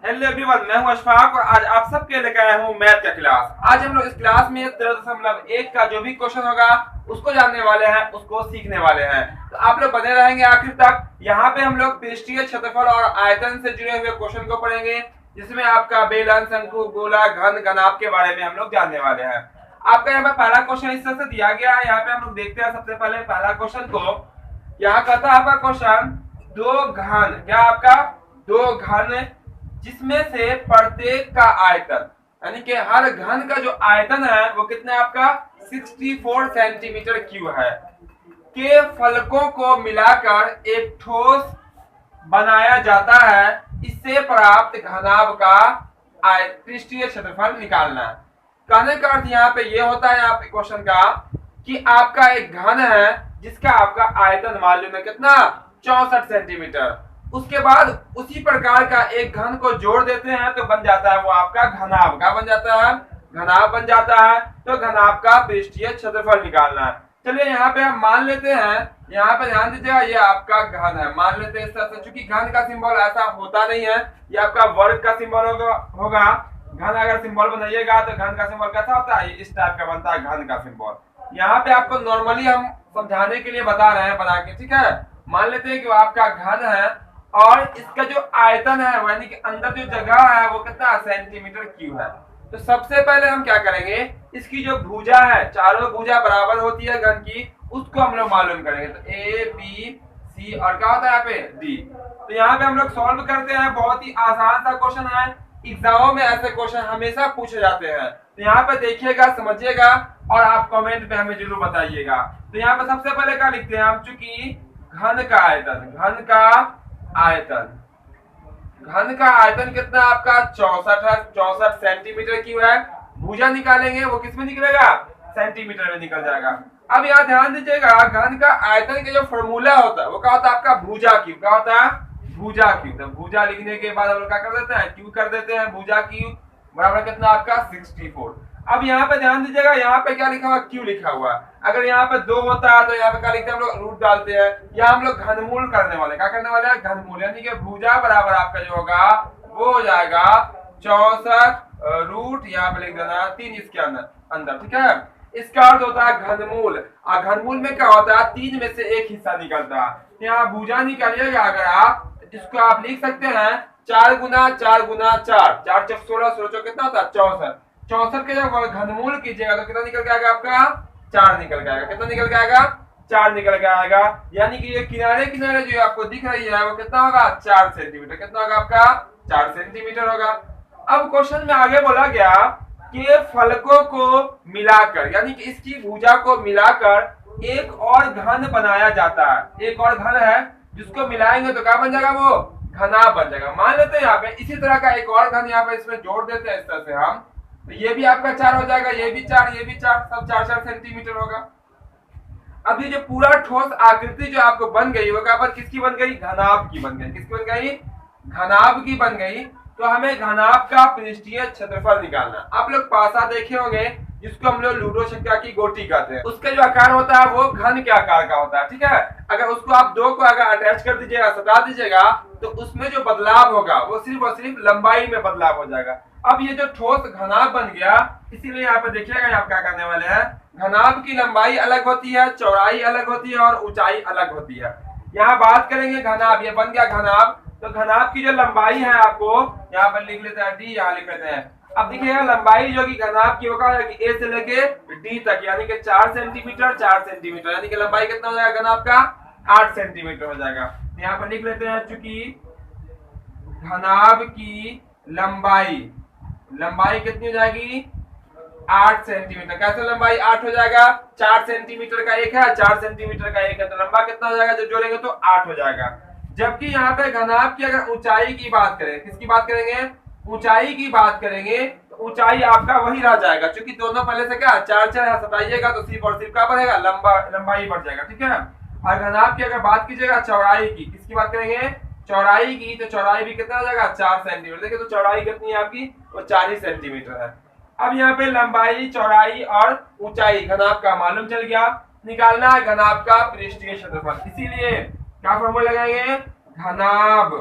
Hello everyone, मैं हूं अशफाक और आज आप सबके लेकर आया हूं मैथ का क्लास। आज हम लोग इस क्लास में 13.1 का जो भी क्वेश्चन होगा उसको जानने वाले हैं, उसको सीखने वाले हैं। तो आप लोग बने रहेंगे आखिर तक। यहाँ पे हम लोग पृष्ठीय क्षेत्रफल और आयतन से जुड़े हुए क्वेश्चन को पढ़ेंगे, जिसमें आपका बेलन, शंकु, गोला, घन, घनाभ के बारे में हम लोग जानने वाले हैं। आपका यहाँ पे पहला क्वेश्चन इस तरह से दिया गया है। यहाँ पे हम लोग देखते हैं सबसे पहले पहला क्वेश्चन को। यहाँ कहता है आपका क्वेश्चन, दो घन, क्या आपका दो घन जिसमें से प्रत्येक का आयतन, यानी कि हर घन का जो आयतन है वो कितना आपका 64 सेंटीमीटर क्यूब है, के फलकों को मिलाकर एक ठोस बनाया जाता है। इससे प्राप्त घनाभ का पृष्ठीय क्षेत्रफल निकालना है। कहने का अर्थ यहाँ पे ये होता है, यहाँ पे क्वेश्चन का, कि आपका एक घन है जिसका आपका आयतन मालूम है कितना, 64 सेंटीमीटर। उसके बाद उसी प्रकार का एक घन को जोड़ देते हैं तो बन जाता है वो आपका घनाभ। का बन जाता है, घनाभ बन जाता है। तो घनाभ का पृष्ठीय क्षेत्रफल निकालना है। चलिए यहाँ पे हम मान लेते हैं, यहाँ पे ध्यान दीजिएगा, ये आपका घन है, मान लेते हैं इस तरह से। चूंकि घन का सिंबल ऐसा होता नहीं है, ये आपका वर्ग का सिंबल होगा। घन अगर सिंबल बनाइएगा तो घन का सिंबल कैसा होता है, इस टाइप का बनता है घन का सिंबल। यहाँ पे आपको नॉर्मली हम समझाने के लिए बता रहे हैं बना के, ठीक है। मान लेते हैं कि वो आपका घन है और इसका जो आयतन है यानी कि अंदर जो जगह है वो कितना सेंटीमीटर क्यूब है। तो सबसे पहले हम क्या करेंगे, इसकी जो भुजा है, चारों भुजा बराबर होती है घन की, उसको हम लोग मालूम करेंगे। तो ए बी सी और क्या होता है यहाँ पे डी। तो यहाँ पे हम लोग सॉल्व करते हैं। बहुत ही आसान सा क्वेश्चन है, एग्जामों में ऐसे क्वेश्चन हमेशा पूछे जाते हैं। तो यहाँ पे देखिएगा, समझिएगा और आप कमेंट पे हमें जरूर बताइएगा। तो यहाँ पे सबसे पहले क्या लिखते हैं हम, चूंकि घन का आयतन, घन का आयतन, घन का आयतन कितना आपका 64 है, 64 सेंटीमीटर क्यूब है। भुजा निकालेंगे वो किसमें निकलेगा, सेंटीमीटर में निकल जाएगा। अब यहाँ ध्यान दीजिएगा, घन का आयतन का जो फॉर्मूला होता है वो क्या होता है आपका भुजा क्यूब। क्या होता है, भुजा क्यूब। तो भुजा लिखने के बाद हम लोग क्या कर देते हैं, क्यूब कर देते हैं। भुजा क्यूब बराबर कितना आपका 64। अब यहाँ पे ध्यान दीजिएगा, यहाँ पे क्या लिखा हुआ, क्यू लिखा हुआ। अगर यहाँ पे 2 होता है तो यहाँ पे क्या लिखते हैं हम लोग, रूट डालते हैं। यहाँ हम लोग घनमूल करने वाले, क्या करने वाले हैं, घनमूल। यानी कि भुजा बराबर आपका जो होगा वो हो जाएगा 64 रूट, यहाँ पे लिख देना 3 इसके अंदर, ठीक है। इसका अर्थ होता है घनमूल। और घनमूल में क्या होता है, 3 में से एक हिस्सा निकलता है। यहाँ भुजा निकालिएगा अगर आप, जिसको आप लिख सकते हैं 4 गुना 4 गुना 4, 4 चौक 16, 16 चौक कितना होता है 64। 64 के जब घनमूल कीजिएगा तो कितना निकल के आएगा आपका, 4 निकल के आएगा। कितना निकल के आएगा, 4 निकल के आएगा। यानी कि ये किनारे किनारे जो आपको दिख रही है वो कितना होगा, 4 सेंटीमीटर। कितना होगा आपका, 4 सेंटीमीटर होगा। अब क्वेश्चन में आगे बोला गया कि फलकों को मिलाकर, यानी कि इसकी भुजा को मिलाकर एक और घन बनाया जाता है। एक और घन है जिसको मिलाएंगे तो क्या बन जाएगा, वो घनाभ बन जाएगा। मान लेते हैं यहाँ पे इसी तरह का एक और घन यहाँ पे इसमें जोड़ देते हैं इस तरह से हम, तो ये भी आपका 4 हो जाएगा, ये भी 4, ये भी 4, सब 4-4 सेंटीमीटर होगा। अब ये जो पूरा ठोस आकृति जो आपको बन गई वो क्या पर किसकी बन गई, घनाभ की बन गई। किसकी बन गई, घनाभ की बन गई। तो हमें घनाभ का पृष्ठीय क्षेत्रफल निकालना। आप लोग पासा देखे होंगे जिसको हम लोग लूडो छक्का की गोटी कहते हैं, उसका जो आकार होता है वो घन के आकार का होता है, ठीक है। अगर उसको आप 2 को अगर अटैच कर दीजिएगा, सटा दीजिएगा, तो उसमें जो बदलाव होगा वो सिर्फ और सिर्फ लंबाई में बदलाव हो जाएगा। अब ये जो ठोस घनाभ बन गया, इसीलिए यहाँ पे देखिएगा यहाँ क्या करने वाले हैं, घनाभ की लंबाई अलग होती है, चौड़ाई अलग होती है और ऊंचाई अलग होती है। यहाँ बात करेंगे घनाभ, ये बन गया घनाभ। तो घनाभ की जो लंबाई है आपको यहाँ पर लिख लेते हैं डी, यहाँ लिख लेते हैं। अब देखिएगा लंबाई जो कि घनाभ की होगा ए से लेके डी तक, यानी कि 4 सेंटीमीटर 4 सेंटीमीटर, यानी कि लंबाई कितना हो जाएगा घनाभ का, 8 सेंटीमीटर हो जाएगा। यहाँ पर लिख लेते हैं, चूंकि घनाभ की लंबाई, लंबाई कितनी हो जाएगी, 8 सेंटीमीटर। कैसे लंबाई 8 हो जाएगा, 4 सेंटीमीटर का एक है, 4 सेंटीमीटर का एक है, तो लंबा कितना हो जाएगा, जब जोड़ेंगे तो 8 हो जाएगा। जबकि यहाँ पे घनाभ की अगर ऊंचाई की बात करें, किसकी बात करेंगे, ऊंचाई की बात करेंगे, तो ऊंचाई आपका वही रह जाएगा। क्योंकि दोनों पहले से क्या 4-4 सटाइएगा तो सिर्फ और सिर्फ क्या बढ़ेगा, लंबाई बढ़ जाएगा, ठीक है। और घनाभ की अगर बात कीजिएगा चौड़ाई की, किसकी बात करेंगे, चौड़ाई की, तो चौड़ाई भी कितना हो जाएगा, 4 सेंटीमीटर। देखिए तो चौड़ाई कितनी है आपकी, वो 4 सेंटीमीटर है। अब यहाँ पे लंबाई, चौड़ाई और ऊंचाई घनाभ का मालूम चल गया। निकालना है घनाभ का पृष्ठीय क्षेत्रफल, इसीलिए क्या फॉर्मूला लगाएंगे, घनाभ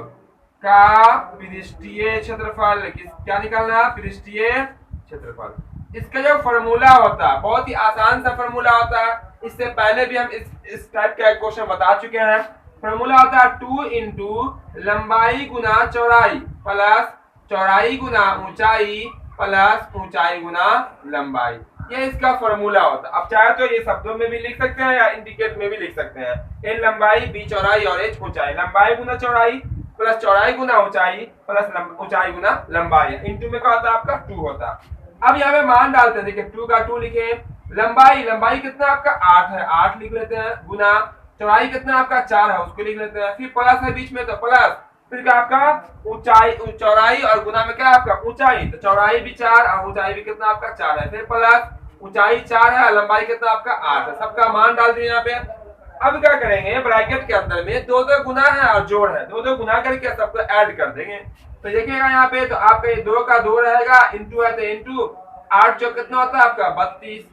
का पृष्ठीय क्षेत्रफल, क्या निकालना है, पृष्ठीय क्षेत्रफल। इसका जो फॉर्मूला होता है बहुत ही आसान सा फॉर्मूला होता है, इससे पहले भी हम इस टाइप का क्वेश्चन बता चुके हैं। फॉर्मूला होता है 2 इंटू लंबाई गुना चौड़ाई प्लस चौड़ाई गुना ऊंचाई प्लस ऊंचाई गुना लंबाई, ये इसका फॉर्मूला होता है। अब चाहे तो ये शब्दों में भी लिख सकते हैं या इंडिकेट में भी लिख सकते हैं। ए लंबाई, बी चौड़ाई और एच ऊंचाई, लंबाई गुना चौड़ाई प्लस चौड़ाई गुना ऊंचाई प्लस ऊंचाई गुना लंबाई, इंटू में क्या होता है आपका 2 होता है। अब यहाँ पे मान डालते हैं, देखिए 2 का 2 लिखे, लंबाई कितना आपका 8 है, 8 लिख लेते हैं, गुना चौड़ाई कितना आपका 4 है, उसको लिख लेते हैं, फिर प्लस है बीच में तो प्लस, फिर क्या आपका ऊंचाई, चौड़ाई और गुना में क्या आपका ऊंचाई, तो चौड़ाई भी 4 और ऊंचाई भी कितना आपका 4 है, फिर प्लस ऊंचाई 4 है, लंबाई कितना आपका 8 है, सबका मान डाल दिए यहाँ पे। अब क्या करेंगे, ब्रैकेट के अंदर में दो दो गुना है और जोड़ है, दो दो गुना करके सबको ऐड कर देंगे। तो देखिएगा यहाँ पे, तो आपका ये 2 का 2 रहेगा, इंटू है तो इंटू 8 चौक कितना होता है आपका 32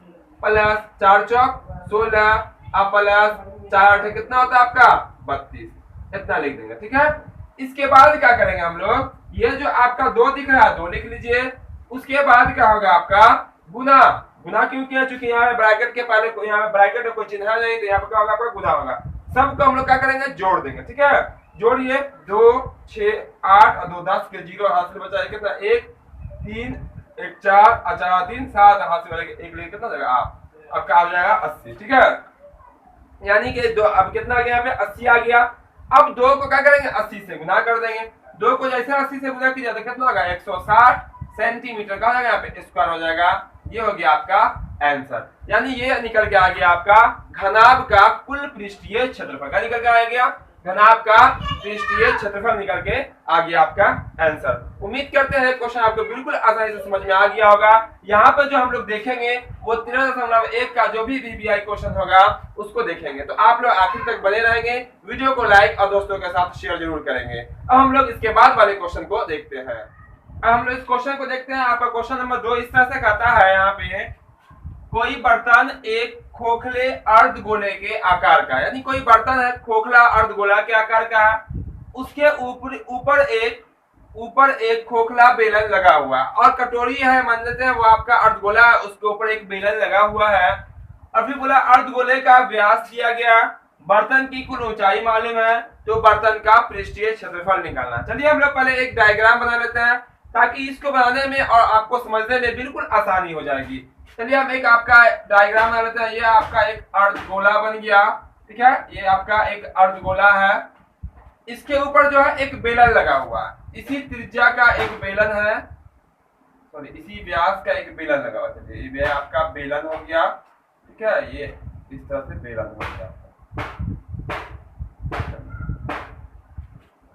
प्लस 4 चौक 16 और प्लस 4 8 कितना होता है आपका 32, इतना लिख देंगे, ठीक है। इसके बाद क्या करेंगे हम लोग, ये जो आपका 2 दिख रहा है 2 लिख लीजिए, उसके बाद क्या होगा आपका गुना, गुना क्यों किया, चूंकि यहाँ पे ब्रैकेट के पहले यहाँ पे ब्रैकेट में कोई चिन्ह नहीं, तो यहाँ पे क्या होगा आपका गुना होगा, सबको हम लोग क्या करेंगे जोड़ देंगे, ठीक है। जोड़िए 2 6 8 और 2 10 के 0 हाथ से बचा कितना 1 3 1 4 और 4 3 7 हाथ से बचा 1 लेके कितना जाएगा आप, अब क्या हो जाएगा 80, ठीक है। यानी कि 2 अब कितना आ गया यहाँ पे 80 आ गया। अब 2 को क्या करेंगे 80 से गुना कर देंगे, 2 को जैसे 80 से गुना किया तो कितना होगा 160 सेंटीमीटर का हो जाएगा, यहाँ पे स्क्वायर हो जाएगा, ये हो गया आपका आंसर। यानी ये निकल के आ गया आपका घनाभ का कुल पृष्ठीय क्षेत्रफल, क्या निकल के आ गया, घनाभ का पृष्ठीय क्षेत्रफल निकल के आ गया आपका आंसर। उम्मीद करते हैं क्वेश्चन आपको बिल्कुल आसानी से समझ में आ गया होगा। यहाँ पर जो हम लोग देखेंगे वो 13.1 का जो भी VBI क्वेश्चन होगा उसको देखेंगे, तो आप लोग आखिर तक बने रहेंगे, वीडियो को लाइक और दोस्तों के साथ शेयर जरूर करेंगे। अब हम लोग इसके बाद वाले क्वेश्चन को देखते हैं। अब हम लोग इस क्वेश्चन को देखते हैं। आपका क्वेश्चन नंबर 2 इस तरह से कहता है, यहाँ पे कोई बर्तन एक खोखले अर्धगोले के आकार का, यानी कोई बर्तन है खोखला अर्धगोला के आकार का है, उसके ऊपर एक खोखला बेलन लगा हुआ है, और कटोरी है मान लेते हैं वो आपका अर्धगोला है, उसके ऊपर एक बेलन लगा हुआ है, और फिर बोला अर्धगोले का व्यास दिया गया, बर्तन की कुल ऊंचाई मालूम है, तो बर्तन का पृष्ठीय क्षेत्रफल निकालना। चलिए हम लोग पहले एक डायग्राम बना लेते हैं ताकि इसको बनाने में और आपको समझने में बिल्कुल आसानी हो जाएगी। चलिए हम एक आपका डायग्राम बना लेते हैं। ये आपका एक अर्धगोला बन गया, ठीक है, ये आपका एक अर्धगोला है, इसके ऊपर जो है एक बेलन लगा हुआ है, इसी त्रिज्या का एक बेलन है, सॉरी इसी व्यास का एक बेलन लगा हुआ है, ये आपका बेलन हो गया, ठीक है, ये इस तरह से बेलन हो गया,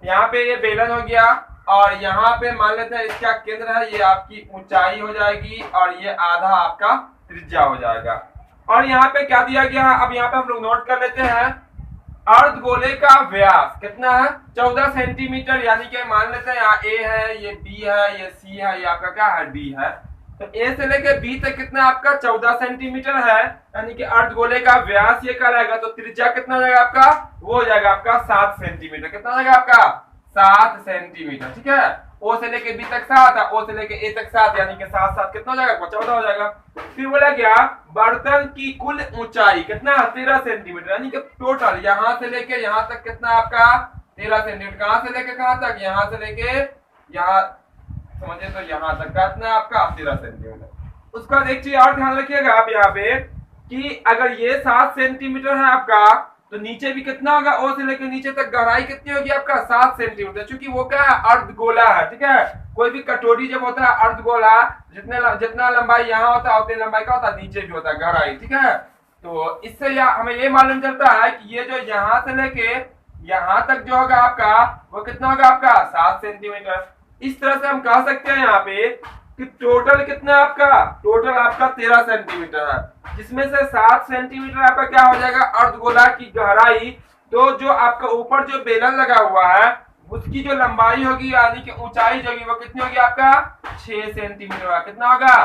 यहाँ पे ये बेलन हो गया, और यहाँ पे मान लेते हैं इसका केंद्र है, ये आपकी ऊंचाई हो जाएगी और ये आधा आपका त्रिज्या हो जाएगा। और यहाँ पे क्या दिया गया है, अब यहाँ पे हम लोग नोट कर लेते हैं, अर्धगोले का व्यास कितना है 14 सेंटीमीटर, यानी कि मान लेते हैं यहाँ ए है, ये बी है, ये सी है, ये आपका क्या है डी है, तो ए से लेके बी तक कितना आपका 14 सेंटीमीटर है, यानी कि अर्धगोले का व्यास ये कहलाएगा, तो त्रिज्या कितना हो जाएगा आपका, वो हो जाएगा आपका 7 सेंटीमीटर, कितना हो जाएगा आपका 7 सेंटीमीटर, ठीक है। ओ से लेके बी तक 7 है, ओ से लेके ए तक 7, यानी कि 7 7 कितना हो जाएगा 14 हो जाएगा। फिर बोला गया बर्तन की कुल ऊंचाई कितना 13 सेंटीमीटर, यानी कि टोटल यहाँ से लेके यहाँ तक कितना आपका 13 सेंटीमीटर, कहाँ से लेके कहाँ तक, यहाँ से लेके यहाँ समझिए तो यहाँ तक कितना आपका 13 सेंटीमीटर। उसका एक चीज और ध्यान रखिएगा आप यहाँ पे कि अगर ये 7 सेंटीमीटर है आपका, तो नीचे भी कितना होगा, ओ से लेकर नीचे तक गहराई कितनी होगी आपका 7 सेंटीमीटर, क्योंकि वो क्या है अर्धगोला है, ठीक है। कोई भी कटोरी जब होता है अर्धगोला, जितना लंबाई यहाँ होता है उतनी लंबाई का होता है नीचे भी होता है गहराई, ठीक है। तो इससे हमें ये मालूम चलता है कि ये जो यहाँ से लेके यहाँ तक जो होगा आपका वो कितना होगा आपका 7 सेंटीमीटर। इस तरह से हम कह सकते हैं यहाँ पे कि टोटल कितना आपका, टोटल आपका 13 सेंटीमीटर है, जिसमें से 7 सेंटीमीटर आपका क्या हो जाएगा अर्धगोला की गहराई। तो जो आपका ऊपर जो बेलन लगा हुआ है उसकी जो लंबाई होगी यानी कि ऊंचाई जो होगी वो कितनी होगी आपका 6 सेंटीमीटर होगा, कितना होगा,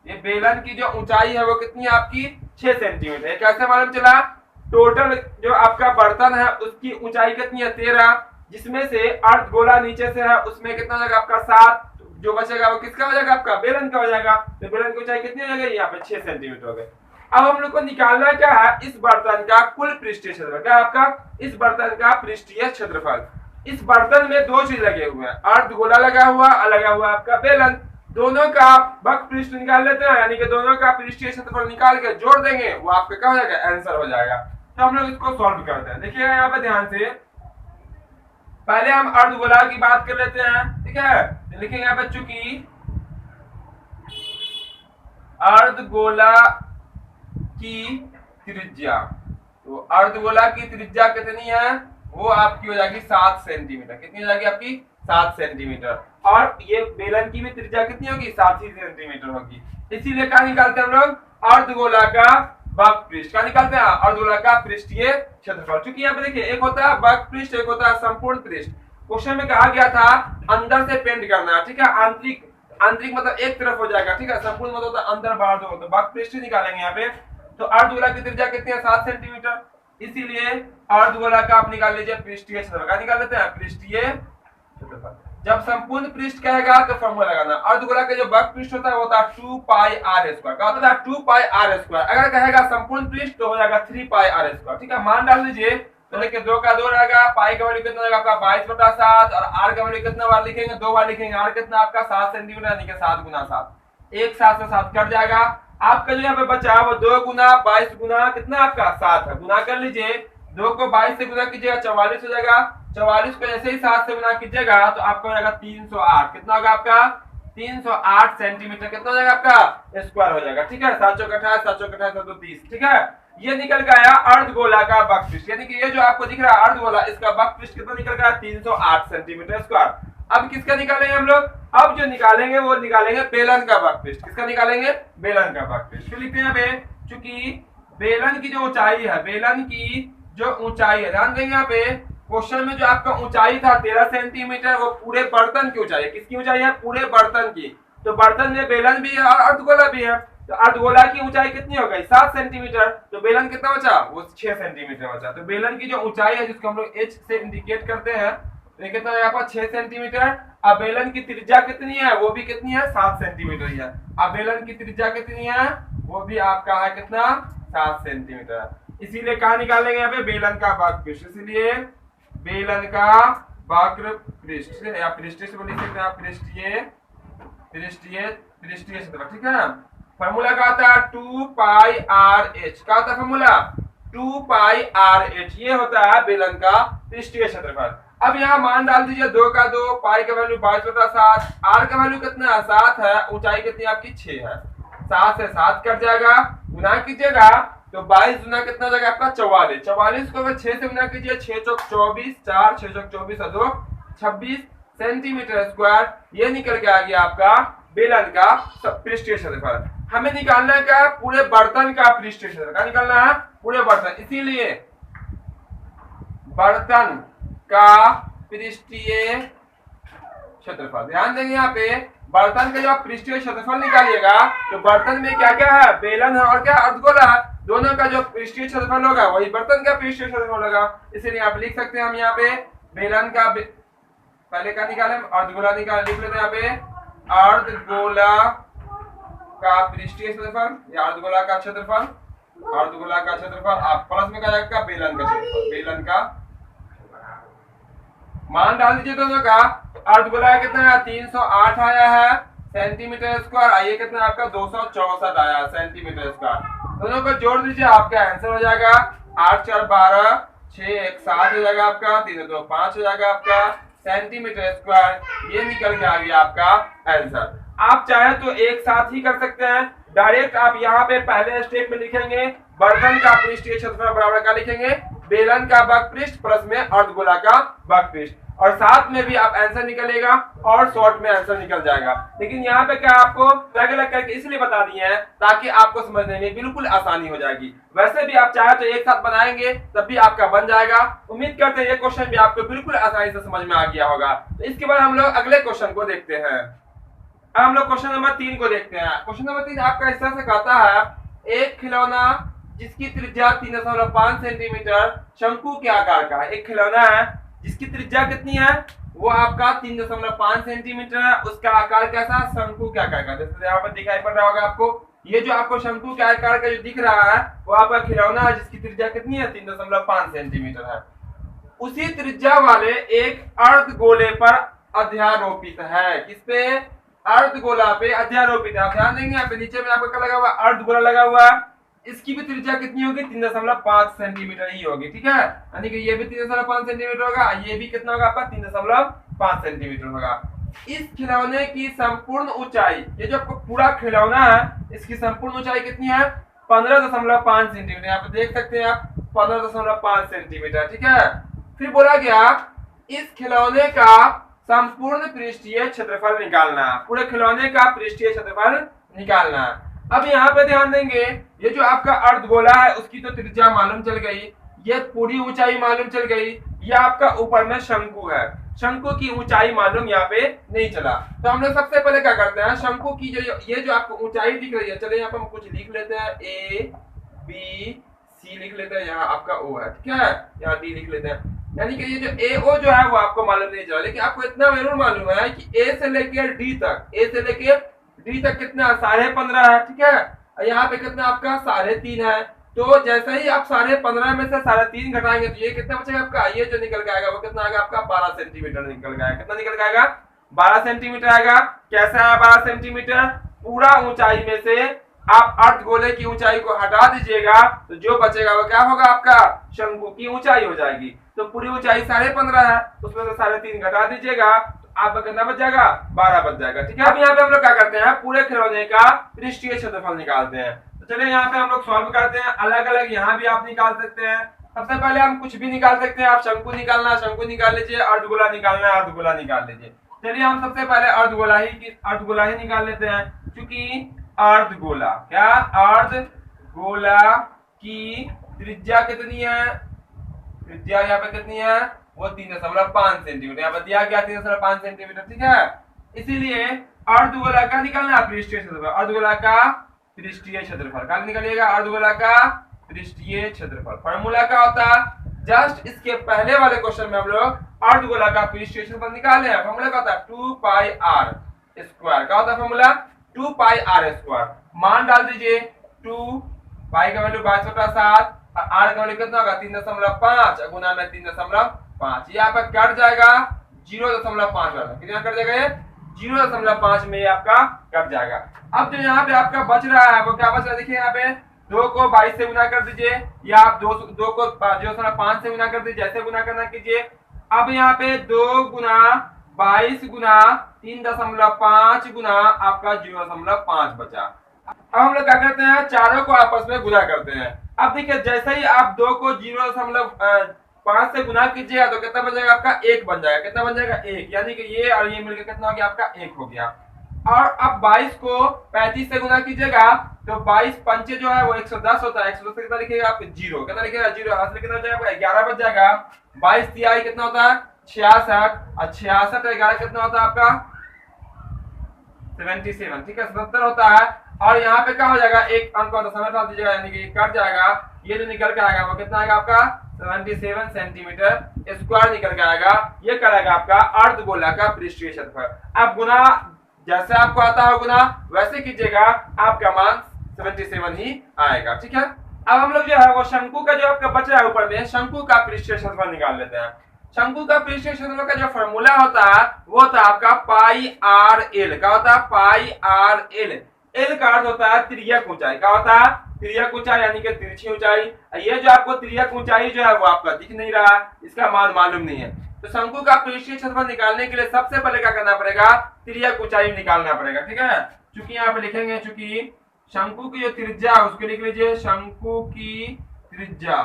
ये बेलन की जो ऊंचाई है वो कितनी है आपकी 6 सेंटीमीटर। कैसे मालूम चला, टोटल जो आपका बर्तन है उसकी ऊंचाई कितनी है 13, जिसमें से अर्धगोला नीचे से है उसमें कितना हो जाएगा आपका 7, जो बचेगा वो किसका हो जाएगा आपका बेलन का हो जाएगा। तो बेलन की ऊंचाई कितनी हो जाएगी यहाँ पे 6 सेंटीमीटर हो गए। अब हम लोग को निकालना क्या है, इस बर्तन का कुल पृष्ठीय क्षेत्रफल। क्या आपका इस बर्तन का पृष्ठीय क्षेत्रफल। इस बर्तन में दो चीज लगे हुए हैं, अर्धगोला लगा हुआ और लगा हुआ आपका बेलन। दोनों का आप वक्र पृष्ठ निकाल लेते हैं, यानी कि दोनों का पृष्ठीय क्षेत्रफल निकाल के जोड़ देंगे, वो आपका क्या हो जाएगा आंसर हो जाएगा। तो हम लोग इसको सॉल्व करते हैं। देखिएगा यहाँ पे ध्यान से, पहले हम अर्धगोला की बात कर लेते हैं, ठीक है। तो लिखेंगे यहाँ पे चूंकि अर्धगोला की त्रिज्या, तो अर्धगोला की त्रिज्या कितनी है, वो आपकी हो जाएगी 7 सेंटीमीटर। कितनी हो जाएगी आपकी 7 सेंटीमीटर। और ये बेलन की भी त्रिज्या कितनी होगी 7 ही सेंटीमीटर होगी। इसीलिए क्या निकालते हैं हम लोग, अर्धगोला का वक्र पृष्ठ। क्या निकालते हैं, अर्धगोला का पृष्ठीय क्षेत्रफल। क्योंकि यहाँ पे देखिए एक होता है वक्र पृष्ठ, एक होता है संपूर्ण पृष्ठ। क्वेश्चन में कहा गया था अंदर से पेंट करना है, ठीक है। आंतरिक आंतरिक मतलब एक तरफ हो जाएगा, ठीक है। संपूर्ण मतलब होता है अंदर बाहर दो, तो वक्र पृष्ठ निकालेंगे यहाँ पे। तो अर्धगोला की त्रिज्या कितनी है 7 सेंटीमीटर, इसीलिए अर्धगोला का आप निकाल लीजिए पृष्ठीय क्षेत्रफल। क्या निकाल लेते हैं, पृष्ठीय क्षेत्रफल। जब संपूर्ण पृष्ठ कहेगा तो फॉर्मूला लगाना, अर्धगोला का जो वक्र पृष्ठ होता है वो होता है 2 पाई r स्क्वायर। क्या होता है 2 पाई r स्क्वायर। अगर कहेगा संपूर्ण पृष्ठ तो हो जाएगा 3 पाई r स्क्वायर, ठीक है। मान डाल दीजिए, तो देखिए 2 का 2 रहेगा, पाई का वैल्यू कितना रहेगा आपका 22/7, और r का वैल्यू कितना बार लिखेंगे, 2 बार लिखेंगे। r कितना आपका 7 सेंटीमीटर, यानी कि 7 गुना 7, एक 7 से 7 कट जाएगा। आपका जो यहाँ पे बचा वो 2 गुना 22 गुना कितना आपका 7 है, गुना कर लीजिए। 2 को 22 से गुना कीजिएगा 44 हो जाएगा। 44 को जैसे ही 7 से गुना कीजिएगा तो आपका हो जाएगा 308। कितना होगा आपका 308 सेंटीमीटर। कितना हो जाएगा आपका स्क्वायर हो जाएगा, ठीक है। 7 चौक 28, 7 चौक 28, 730, ठीक है। ये निकल के आया अर्धगोला का वक्र पृष्ठ, यानी कि ये जो आपको दिख रहा है अर्धगोला, इसका वक्र पृष्ठ कितना निकल गया 308 सेंटीमीटर स्क्वायर। अब किसका निकालेंगे हम लोग, अब जो निकालेंगे वो निकालेंगे बेलन का वक्र पृष्ठ। किसका निकालेंगे, बेलन का वक्र पृष्ठ। फिर लिखते हैं यहाँ पे, चूंकि बेलन की जो ऊंचाई है, बेलन की जो ऊंचाई है, ध्यान देंगे यहाँ पे क्वेश्चन में जो आपका ऊंचाई था 13 सेंटीमीटर, वो पूरे बर्तन की ऊंचाई है। किसकी ऊंचाई है, पूरे बर्तन की। तो बर्तन में बेलन भी है और अर्धगोला भी है, तो अर्धगोला की ऊंचाई कितनी हो गई 7 सेंटीमीटर। तो बेलन कितना बचा, वो 6 सेंटीमीटर बचा। तो बेलन की जो ऊंचाई है जिसको हम लोग h से इंडिकेट करते हैं, तो कितना है आपका 6 सेंटीमीटर। अब बेलन की त्रिज्या कितनी है, वो भी कितनी है 7 सेंटीमीटर ही है। अब बेलन की त्रिज्या कितनी है, वो भी आपका है कितना 7 सेंटीमीटर। इसीलिए कहा निकालेंगे यहाँ पे बेलन का वक्र पृष्ठ। इसलिए बेलन का वक्र पृष्ठ या पृष्ठीय से लिख सकते हैं, पृष्ठीय पृष्ठीय पृष्ठीय क्षेत्रफल, ठीक है। फॉर्मूला का आता है 2 पाई RH। क्या होता है फॉर्मूला, 2 पाई RH। ये होता है बेलन का पृष्ठीय क्षेत्रफल। अब यहाँ मान डाल दीजिए 2 का 2, पाई का वैल्यू 22/7, r का वैल्यू कितना है 7 है, ऊंचाई कितनी आपकी 6 है। 7 से 7 कट जाएगा, गुना कीजिएगा तो 22 गुना कितना हो जाएगा आपका 44। 44 को 6 से गुना कीजिए, 6 चौक 24, 4 6 चौक 24 और 2 26 सेंटीमीटर स्क्वायर। ये निकल के आ गया आपका बेलन का पृष्ठीय क्षेत्रफल। हमें निकालना है क्या, पूरे बर्तन का पृष्ठीय क्षेत्रफल। क्या निकालना है, पूरे बर्तन। इसीलिए बर्तन का पृष्ठीय क्षेत्रफल, ध्यान देंगे यहाँ पे, बर्तन का जो आप पृष्ठीय क्षेत्रफल निकालिएगा तो बर्तन में क्या क्या है, बेलन है और क्या अर्धगोला है। दोनों का जो पृष्ठीय क्षेत्रफल होगा वही बर्तन का पृष्ठीय क्षेत्रफल होगा। इसलिए आप लिख सकते हैं हम यहाँ पे बेलन का पहले का निकाले, अर्धगोला निकाल लिख लेते हैं यहाँ पे, अर्धगोला का पृष्ठीय क्षेत्रफल या अर्धगोला का क्षेत्रफल, अर्धगोला का क्षेत्रफल। आप प्लस में क्या बेलन का क्षेत्रफल, बेलन का मान डाल दीजिए दोनों का। तो अर्धगोला कितना है 308 आया है सेंटीमीटर स्क्वायर, आइए कितना आपका 264 आया सेंटीमीटर स्क्वायर। दोनों को जोड़ दीजिए, आपका आंसर हो जाएगा 8 4 12, 6 1 7 हो जाएगा आपका, 3 2 5 हो जाएगा आपका सेंटीमीटर स्क्वायर। ये निकल के आ गया आपका आंसर। आप चाहे तो एक साथ ही कर सकते हैं, डायरेक्ट आप यहाँ पे पहले स्टेप में लिखेंगे बर्तन का पृष्ठीय क्षेत्रफल बराबर का लिखेंगे बेलन का वक्र पृष्ठ प्लस में अर्धगोला का वक्र पृष्ठ, और साथ में भी आप आंसर निकलेगा और शॉर्ट में आंसर निकल जाएगा। लेकिन यहाँ पे क्या आपको अलग अलग करके इसलिए बता दिए हैं ताकि आपको समझने में बिल्कुल आसानी हो जाएगी। वैसे भी आप चाहे तो एक साथ बनाएंगे तब भी आपका बन जाएगा। उम्मीद करते हैं ये क्वेश्चन भी आपको बिल्कुल आसानी से समझ में आ गया होगा। तो इसके बाद हम लोग अगले क्वेश्चन को देखते हैं। अब हम लोग क्वेश्चन नंबर 3 को देखते हैं। क्वेश्चन नंबर 3 आपका इस तरह से कहता है, एक खिलौना जिसकी त्रिज्या 3.5 सेंटीमीटर शंकु के आकार का है। एक खिलौना है जिसकी त्रिज्या कितनी है, वो आपका 3.5 सेंटीमीटर है। उसका आकार कैसा, शंकु के आकार का। जैसे यहाँ पर दिखाई पड़ रहा होगा आपको, ये जो आपको शंकु के आकार का जो दिख रहा है वो आपका खिलौना है, जिसकी त्रिज्या कितनी है, 3.5 सेंटीमीटर है। उसी त्रिज्या वाले एक अर्धगोले पर अध्यारोपित है। किस पे, अर्धगोला पे अध्यारोपित है। आप ध्यान देंगे यहाँ पे नीचे में आपका क्या लगा हुआ, अर्धगोला लगा हुआ है। इसकी भी त्रिज्या कितनी होगी, 3.5 सेंटीमीटर ही होगी। ठीक है, यानी कि ये भी 3.5 सेंटीमीटर होगा, ये भी कितना होगा आपका 3.5 सेंटीमीटर होगा। इस खिलौने की संपूर्ण ऊंचाई, ये जो आपको पूरा खिलौना है, इसकी संपूर्ण ऊंचाई कितनी है, 15.5 सेंटीमीटर। यहाँ पे देख सकते हैं आप 15.5 सेंटीमीटर। ठीक है, फिर बोला गया इस खिलौने का संपूर्ण पृष्ठीय क्षेत्रफल निकालना, पूरे खिलौने का पृष्ठीय क्षेत्रफल निकालना। अब यहाँ पे ध्यान देंगे, ये जो आपका अर्धगोला है उसकी तो त्रिज्या मालूम चल गई, ये पूरी ऊंचाई मालूम चल गई, ये आपका ऊपर में शंकु है, शंकु की ऊंचाई मालूम यहाँ पे नहीं चला। तो हम लोग सबसे पहले क्या करते हैं, शंकु की जो ये जो आपको ऊंचाई दिख रही है, चलिए यहाँ पे हम कुछ लिख लेते हैं, ए बी सी लिख लेते हैं, यहाँ आपका ओ है। ठीक है, यहाँ डी लिख लेते हैं। यानी कि ये जो ए ओ जो है वो आपको मालूम नहीं चला, लेकिन आपको इतना जरूर मालूम है कि ए से लेकर डी तक, ए से लेकर डी तक कितना 15.5 है। ठीक है, यहाँ पे कितना आपका 3.5 है। तो जैसे ही आप 15.5 में से 3.5 घटाएंगे तो ये कितना बचेगा आपका, ये जो निकल के आएगा वो कितना आएगा आपका 12 सेंटीमीटर निकल के आएगा। कितना निकल के आएगा, 12 सेंटीमीटर आएगा। कैसे आया 12 सेंटीमीटर, पूरा ऊंचाई में से आप अर्धगोले की ऊंचाई को हटा दीजिएगा तो जो बचेगा वो क्या होगा, आपका शंकु की ऊंचाई हो जाएगी। तो पूरी ऊंचाई 15.5 है, उसमें से 3.5 घटा दीजिएगा तो आपका कितना बच जाएगा, 12 बच जाएगा। ठीक है, अब यहाँ पे हम लोग क्या करते हैं, पूरे खिलौने का पृष्ठीय क्षेत्रफल निकालते हैं। तो चलिए यहाँ पे हम लोग सॉल्व करते हैं, अलग अलग यहाँ भी आप निकाल सकते हैं। सबसे पहले हम कुछ भी निकाल सकते हैं, आप शंकु निकालना शंकु निकाल लीजिए, अर्धगोला निकालना अर्धगोला निकाल लीजिए। चलिए हम सबसे पहले अर्धगोला ही निकाल लेते हैं, क्योंकि अर्धगोला क्या, अर्धगोला की त्रिज्या कितनी है, त्रिज्या यहाँ पे कितनी है, वो 3.5 सेंटीमीटर यहाँ पे दिया गया 3.5 सेंटीमीटर। ठीक है, इसीलिए अर्धगोला का निकालना पृष्ठीय क्षेत्रफल, अर्धगोला का पृष्ठीय क्षेत्रफल का निकालिएगा, अर्धगोला का पृष्ठीय क्षेत्रफल। फार्मूला क्या होता है, जस्ट इसके पहले वाले क्वेश्चन में हम लोग अर्धगोला का पृष्ठीय क्षेत्रफल निकाले हैं। फार्मूला क्या होता है, 2 पाई आर स्क्वायर। क्या होता है फार्मूला, 2 पाई आर स्क्वायर। मान डाल दीजिए, 2 पाई का वैल्यू 22/7, आर का वैल्यू कितना होगा 3.5 गुना में 3.5, ये आपका कट जाएगा 0.5 कितना कट जाएगा, 0.5 में आपका कट जाएगा। अब जो यहाँ पे आपका बच रहा है वो क्या बच रहा है, देखिए यहाँ पे 2 को 22 से गुना कर दीजिए, या आप 2 को 0.5 से गुना कर दीजिए, जैसे गुना करना कीजिए। अब यहाँ पे 2 गुना 22 गुना 3.5 गुना आपका 0.5 बचा। अब हम लोग क्या करते हैं, चारों को आपस में गुना करते हैं। अब देखिए जैसे ही आप 2 को 0.5 से गुना कीजिएगा तो कितना बन जाएगा आपका, 1 बन जाएगा। कितना बन जाएगा, 1, यानी कि ये और ये मिलकर कितना हो गया आपका 1 हो गया। और अब 22 को 35 से गुना कीजिएगा तो 22 पंचे जो है वो 110 होता है। 110 से कितना लिखिएगा आप, 0, कितना लिखिएगा 0, हाथ से कितना हो जाएगा 11 बच जाएगा। 22 तिहाई कितना होता है 66, और 66 11 कितना होता है आपका 77। ठीक है, 77 होता है। और यहाँ पे क्या हो जाएगा, एक अंक को दशमलव डाल दीजिएगा, यानी कि कट जाएगा। ये जो निकल के आएगा वो कितना आएगा आपका 77 सेंटीमीटर स्क्वायर निकल के आएगा। ये करेगा आपका अर्धगोला का पृष्ठीय क्षेत्रफल। अब गुना जैसे आपको आता है गुना वैसे कीजिएगा, आपका मान 77 ही आएगा। ठीक है, अब हम लोग जो है वो शंकु का जो आपका बच रहा है ऊपर में, शंकु का पृष्ठीय क्षेत्रफल निकाल लेते हैं। शंकु का पृष्ठीय क्षेत्रफल का जो फॉर्मूला होता है वो होता है आपका पाई आर एल। क्या होता है, पाई आर एल। एल का अर्थ होता है तिर्यक ऊंचाई। क्या होता है, तिर्यक ऊंचाई, यानी कि तिरछी ऊंचाई। ये जो आपको तिर्यक ऊंचाई जो है वो आपका दिख नहीं रहा, इसका मान मालूम नहीं है। तो शंकु का पृष्ठीय क्षेत्रफल निकालने के लिए सबसे पहले क्या करना पड़ेगा, तिर्यक ऊंचाई निकालना पड़ेगा। ठीक है, चूंकि यहाँ पे लिखेंगे, चूंकि शंकु की जो त्रिज्या है उसको लिख लीजिए, शंकु की त्रिज्या,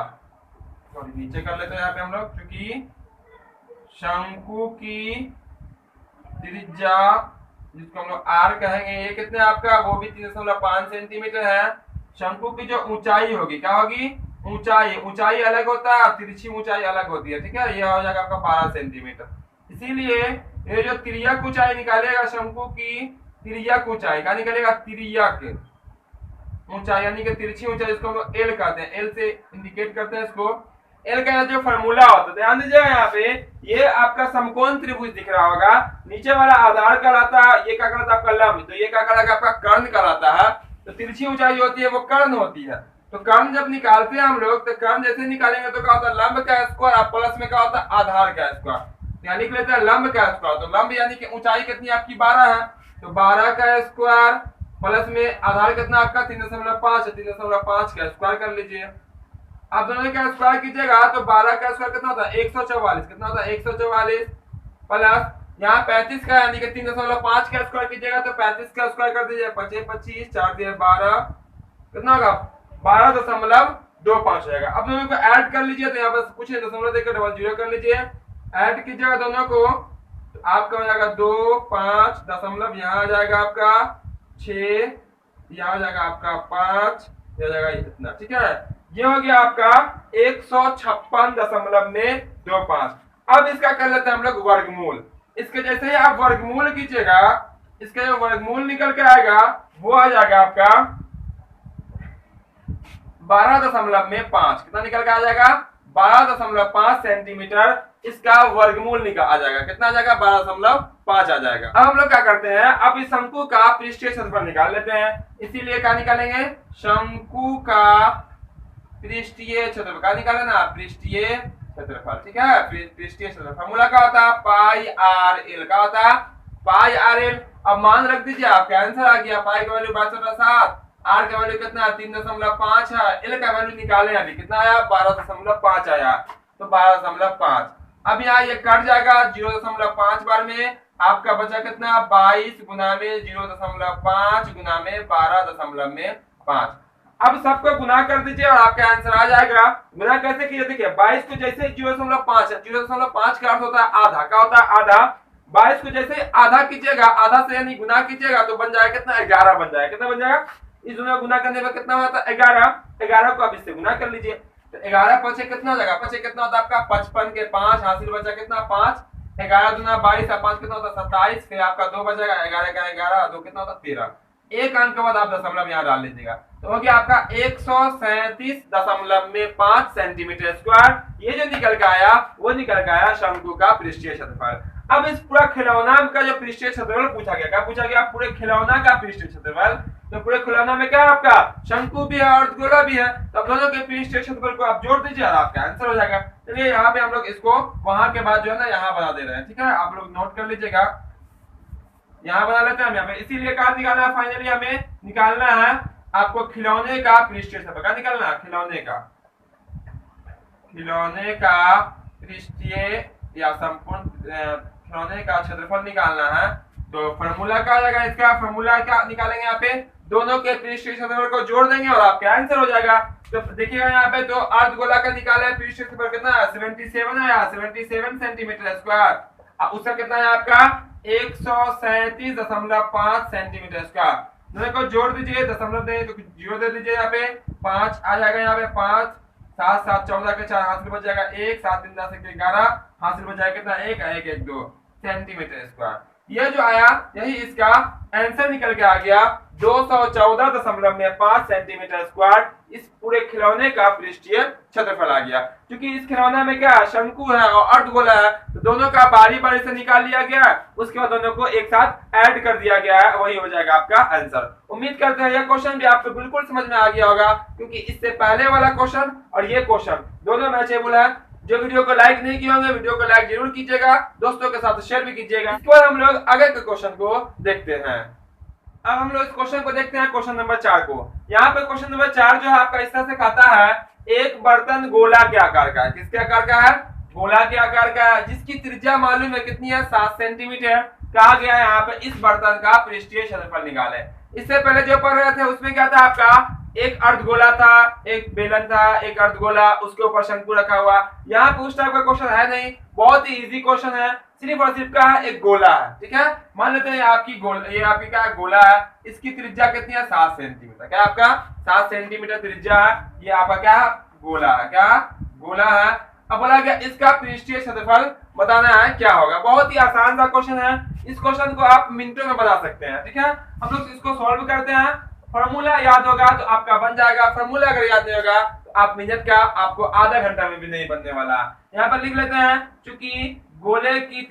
सॉरी नीचे कर लेते हैं यहाँ पे हम लोग, चूंकि शंकु की त्रिज्या जिसको हम लोग आर कहेंगे, ये कितने आपका, वो भी 3.5 सेंटीमीटर है। शंकु की जो ऊंचाई होगी, क्या होगी, ऊंचाई अलग होता है, तिरछी ऊंचाई अलग होती है। ठीक है, ये हो जाएगा आपका 12 सेंटीमीटर। इसीलिए ये जो तिर्यक ऊंचाई निकालेगा, शंकु की तिर्यक ऊंचाई क्या निकलेगा, तिर्यक ऊंचाई यानी कि तिरछी ऊंचाई, इसको हम लोग एल कहते हैं, एल से इंडिकेट करते हैं इसको। एल का जो फॉर्मूला होता है, ध्यान दीजिएगा यहाँ पे, ये आपका समकोण त्रिभुज दिख रहा होगा, नीचे वाला आधार कहलाता है, ये क्या कहलाता है आपका लंब, तो ये क्या कहलाता है आपका कर्ण कहलाता है। तो तिरछी ऊंचाई होती है वो कर्ण होती है। तो कर्ण जब निकालते हैं हम लोग, तो कर्ण जैसे निकालेंगे तो क्या होता है लंब का स्क्वायर प्लस में क्या होता है आधार का स्क्वायर, यानी कि लेते हैं लंब का स्क्वायर। तो लंब यानी कि ऊंचाई कितनी आपकी 12 है, तो 12 का स्क्वायर प्लस में आधार कितना आपका 3.5 है, 3.5 का स्क्वायर कर लीजिए। आप दोनों का स्क्वायर कीजिएगा तो 12 का स्क्वायर कितना होता है 144, कितना होता है 144 प्लस यहाँ 35 का यानी कि 3.5 का स्क्वायर कीजिएगा तो 35 का स्क्वायर कर दीजिए, 25 25 4 दिए 12, कितना होगा 12.25 जाएगा। अब दोनों को ऐड कर लीजिए तो यहाँ पर कुछ नहीं दशमलव देकर डबल जीरो कर लीजिए, ऐड कीजिएगा दोनों को तो आपका हो जाएगा 2 5 दशमलव यहाँ आ जाएगा आपका 6, यहाँ आ जाएगा आपका 5, यह जाएगा इतना, ठीक है। ये हो गया आपका 156.25। अब इसका कर लेते हैं हम लोग वर्गमूल। इसके जैसे ही आप वर्गमूल कीजिएगा, इसका जो वर्गमूल निकल के आएगा वो आ जाएगा आपका 12.5। कितना निकल के आ जाएगा 12.5 सेंटीमीटर इसका वर्गमूल निकल आ जाएगा। कितना आ जाएगा 12.5 आ जाएगा। अब हम लोग क्या करते हैं, अब इस शंकु का पृष्ठीय क्षेत्रफल निकाल लेते हैं। इसीलिए क्या निकालेंगे, शंकु का पृष्ठीय क्षेत्रफल का निकाले ना, पृष्ठीय क्षेत्रफल, ठीक है। पृष्ठीय क्षेत्रफल फॉर्मूला क्या होता है पाई आर एल का होता है, पाई आर एल। अब मान रख दीजिए आपका आंसर आ गया, पाई का वैल्यू 62.7, आर का वैल्यू कितना 3.5 है, एल का वैल्यू निकाले अभी कितना आया 12.5 आया, तो 12.5। अब यहाँ ये कट जाएगा 0.5 बार में, आपका बचा कितना 22 गुना में 0.5 गुना में 12.5। अब सबको गुना कर दीजिए और आपका आंसर आ जाएगा। गुना कैसे कीजिए, देखिए 22 को जैसे 0.5 है, 0.5 का अर्थ होता है आधा, क्या होता है आधा। 22 को जैसे आधा कीजिएगा, आधा से यानी गुना कीजिएगा तो बन जाएगा कितना 11 बन जाएगा। कितना बन जाएगा, इस दोनों गुना करने पर कितना होता है 11। 11 को आप इससे गुना कर लीजिए तो 11 पचे कितना हो जाएगा, पचे कितना होता है आपका 55 के 5 हासिल बचा कितना 5, 11 दूना 22 और 5 कितना होता है 27, फिर आपका 2 बचेगा, 11 का 11 2 कितना होता है 13। एक अंक के बाद आप दशमलव यहाँ डाल लीजिएगा तो हो गया आपका 137.5 सेंटीमीटर स्क्वायर। ये जो निकल के आया वो निकल के आया शंकु का पृष्ठीय क्षेत्रफल। अब इस पूरा खिलौना का जो पृष्ठीय क्षेत्रफल पूछा गया, क्या पूछा गया पूरे खिलौना का पृष्ठीय क्षेत्रफल। तो पूरे खिलौना में क्या है आपका शंकु भी है और गोला भी है, तो आप दोनों के पृष्ठीय क्षेत्रफल को आप जोड़ दीजिए और आपका आंसर हो जाएगा। चलिए यहाँ पे हम लोग इसको वहां के बाद जो है ना यहाँ बना दे रहे हैं, ठीक है। आप लोग नोट कर लीजिएगा, यहाँ बना लेते हैं हम यहाँ पे। इसीलिए क्या निकालना है, फाइनली हमें निकालना है आपको खिलौने का पृष्ठीय क्षेत्रफल। क्या निकालना है, खिलौने का पृष्ठीय या संपूर्ण खिलौने का क्षेत्रफल निकालना है। तो फॉर्मूला क्या आ जाएगा, इसका फॉर्मूला क्या निकालेंगे, यहाँ पे दोनों के पृष्ठीय क्षेत्रफल को जोड़ देंगे और आपका आंसर हो जाएगा। तो देखिएगा यहाँ पे तो अर्धगोला का निकाला है पृष्ठीय क्षेत्रफल कितना है 77 है, 77 सेंटीमीटर स्क्वायर। उसका कितना है आपका 137.5 सेंटीमीटर स्क्वायर। दोनों को जोड़ दीजिए, दशमलव दें तो जीरो दे दीजिए, यहाँ पे 5 आ जाएगा, यहाँ पे 5 7 7 14 के 4 हासिल बच जाएगा 1, 7 3 10 11 हासिल बच जाएगा कितना 1 1 1 2 सेंटीमीटर स्क्वायर। ये जो आया यही इसका आंसर निकल के आ गया 214.5 सेंटीमीटर स्क्वायर। इस पूरे खिलौने का पृष्ठीय क्षेत्रफल आ गया। क्योंकि इस खिलौने में क्या है शंकु है और अर्धगोला है, तो दोनों का बारी बारी से निकाल लिया गया है, उसके बाद दोनों को एक साथ ऐड कर दिया गया है, वही हो जाएगा आपका आंसर। उम्मीद करते हैं यह क्वेश्चन भी आपको बिल्कुल समझ में आ गया होगा, क्योंकि इससे पहले वाला क्वेश्चन और ये क्वेश्चन दोनों मैचेबल है। जो वीडियो को लाइक नहीं किए होंगे वीडियो को लाइक जरूर कीजिएगा, दोस्तों के साथ शेयर भी कीजिएगा। इसके बाद हम लोग आगे के क्वेश्चन को देखते हैं। अब हम लोग इस क्वेश्चन को देखते हैं, क्वेश्चन नंबर 4 को। यहाँ पे क्वेश्चन नंबर 4 जो है आपका इस तरह से कहता है, एक बर्तन गोला के आकार का है। किसके आकार का है, गोला के आकार का है, जिसकी त्रिज्या मालूम है कितनी है 7 सेंटीमीटर। कहा गया है यहाँ पे इस बर्तन का पृष्ठीय क्षेत्रफल निकाले। इससे पहले जो पढ़ रहे थे उसमें क्या था आपका, एक अर्धगोला था, एक बेलन था, एक अर्धगोला, उसके ऊपर शंकु रखा हुआ। यहाँ पे उस टाइप का क्वेश्चन है नहीं, बहुत ही इजी क्वेश्चन है। सिर्फ और सिर्फ क्या है, एक गोला है, ठीक है। मान लेते हैं ये आपकी क्या गोला है, इसकी त्रिज्या कितनी है 7 सेंटीमीटर। क्या आपका 7 सेंटीमीटर त्रिज्या है, ये आपका क्या गोला है, क्या गोला है। अब बोला गया इसका पृष्ठीय क्षेत्रफल बताना है, क्या होगा। बहुत ही आसान सा क्वेश्चन है, इस क्वेश्चन को आप मिनटों में बता सकते हैं, ठीक है। हम लोग इसको सॉल्व करते हैं। फॉर्मूला याद होगा तो आपका बन जाएगा, फॉर्मूला अगर याद नहीं होगा तो आप मिनट का आपको आधा घंटा में भी नहीं बनने वाला। यहाँ पर लिख लेते हैं, चूंकि गोले की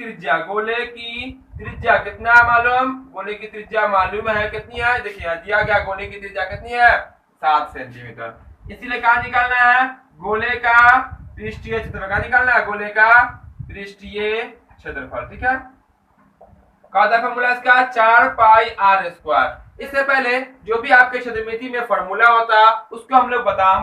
त्रिज्या कितना मालूम, गोले की त्रिज्या मालूम है कितनी है, देखिए यहाँ दिया गया गोले की त्रिज्या कितनी है 7 सेंटीमीटर। इसीलिए कहा निकालना है गोले का पृष्ठीय क्षेत्रफल, कहा निकालना है गोले का पृष्ठीय क्षेत्रफल। ठीक है, का था फॉर्मूला इसका 4 पाई आर स्क्वायर। इससे पहले जो भी आपके क्षेत्रमिति में फॉर्मूला होता उसको हम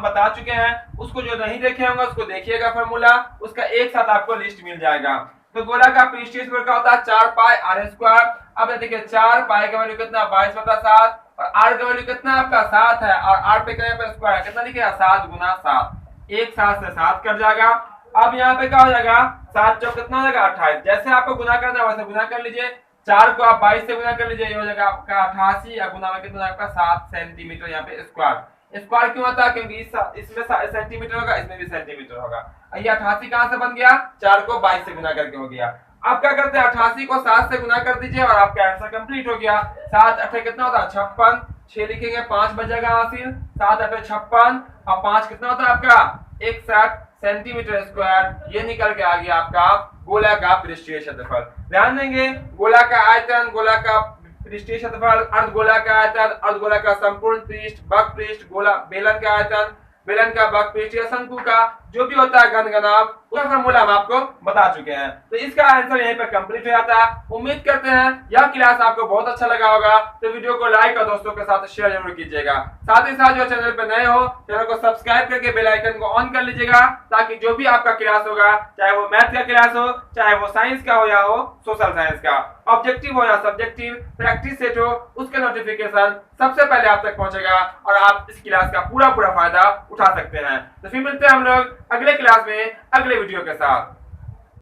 बता चुके हैं, उसको जो नहीं देखे होंगे उसको देखिएगा फॉर्मूला, उसका एक साथ आपको लिस्ट मिल जाएगा। तो गोला का पृष्ठीय क्षेत्रफल का होता है 4 पाई आर स्क्वायर। अब देखिए 4 पाई का वैल्यू कितना 22/7 और आर का वैल्यू कितना आपका 7 है और आर पे क्या पे स्क्वायर कितना लिखेगा 7 गुना 7, एक 7 से 7 कट जाएगा। अब यहाँ पे क्या हो जाएगा 7 चौक कितना हो जाएगा 28। जैसे आपको गुना करना है वैसे गुना कर लीजिए, 4 को आप 22 से गुना कर लीजिए, ये हो जाएगा आपका 88 या गुना में कितना आपका 7 सेंटीमीटर। यहाँ पे स्क्वायर क्यों होता है, क्योंकि इसमें सेंटीमीटर होगा, इसमें भी सेंटीमीटर होगा। ये 88 कहां से बन गया, 4 को 22 से गुना करके हो गया। अब क्या करते हैं 88 को 7 से गुना कर दीजिए और आपका आंसर कंप्लीट हो गया। 7 8 कितना होता है 56, 6 लिखेंगे 5 बचेगा हासिल, 7 8 56 और 5 कितना होता है आपका 61 सेंटीमीटर स्क्वायर। ये निकल के आ गया आपका गोला का पृष्ठीय क्षेत्रफल। ध्यान देंगे गोला का आयतन, गोला का पृष्ठीय क्षेत्रफल, अर्धगोला का आयतन, अर्धगोला का संपूर्ण पृष्ठ, बक पृष्ठ, गोला बेलन का आयतन, बेलन का बक पृष्ठ या शंकु का जो भी होता है घन घनाभ, उसका फॉर्मूला हम आपको बता चुके हैं। तो इसका आंसर यहीं पर कंप्लीट हो जाता है। उम्मीद करते हैं यह क्लास आपको बहुत अच्छा लगा होगा, तो वीडियो को लाइक और दोस्तों के साथ शेयर जरूर कीजिएगा। साथ ही साथ जो चैनल पर नए हो चैनल को सब्सक्राइब करके बेल आइकन को ऑन कर लीजिएगा, ताकि जो भी आपका क्लास होगा, चाहे वो मैथ का क्लास हो, चाहे वो साइंस का हो या हो सोशल साइंस का, ऑब्जेक्टिव हो या सब्जेक्टिव, प्रैक्टिस सेट हो, उसके नोटिफिकेशन सबसे पहले आप तक पहुंचेगा और आप इस क्लास का पूरा फायदा उठा सकते हैं। तो फिर मिलते हैं हम लोग अगले क्लास में अगले वीडियो के साथ।